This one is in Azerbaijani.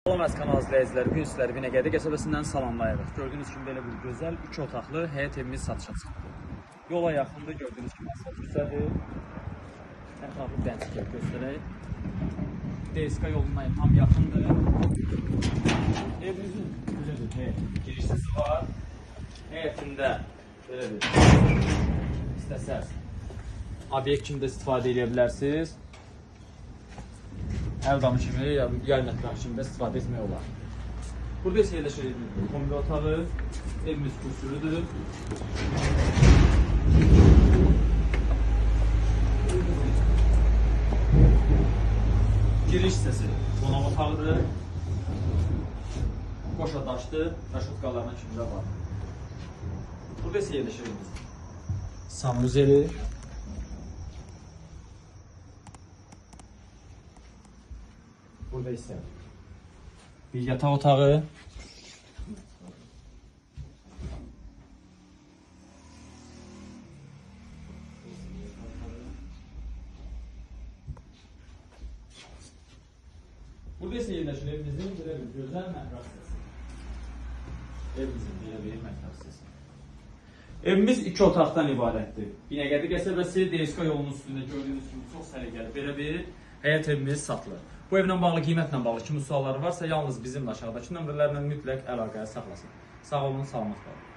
Salam əziz kanal izləyiciləri, bu gün sizləri Binəqədi qəsəbəsindən salamlayırıq. Gördüyünüz kimi belə bir gözəl 3 otaqlı həyət evimiz satışa çıxdı. Yola yaxındır, gördüyünüz kimi asfalt güzəldir. Ətrafı dənçiklər göstərək. DSK yoluna tam yaxındır. Evimizin belə bir girişçisi var. Həyətində belə bir istəsəz obyekt kimi də istifadə edə bilərsiniz. Hər damı kimi, yay mətrafı kimi də istifadə etmək olar. Burada isə yerləşir kombi otağı, evimiz kürsülüdür. Giriş hissəsi qonaq otağıdır. Qoşa daşdır, daşotqalarına kimi də var. Burada isə yerləşir sanuzeli. Burada isə bir yataq otağı. Burada isə yerləşir evimizin belə bir gözəl mətbəx hissəsi. Evimizin belə bir mətbəx hissəsi. Evimiz 2 otaqdan ibarətdir. Binəqədi qəsəbəsi DSK yolunun üstündə gördüyünüz kimi çox səliqəli belə bir həyət evimiz satılır. Bu evlə bağlı, qiymətlə bağlı kimi sualları varsa, yalnız bizimlə aşağıdakı nömrələrlə mütləq əlaqəyə saxlasın. Sağ olun, salamat qalın.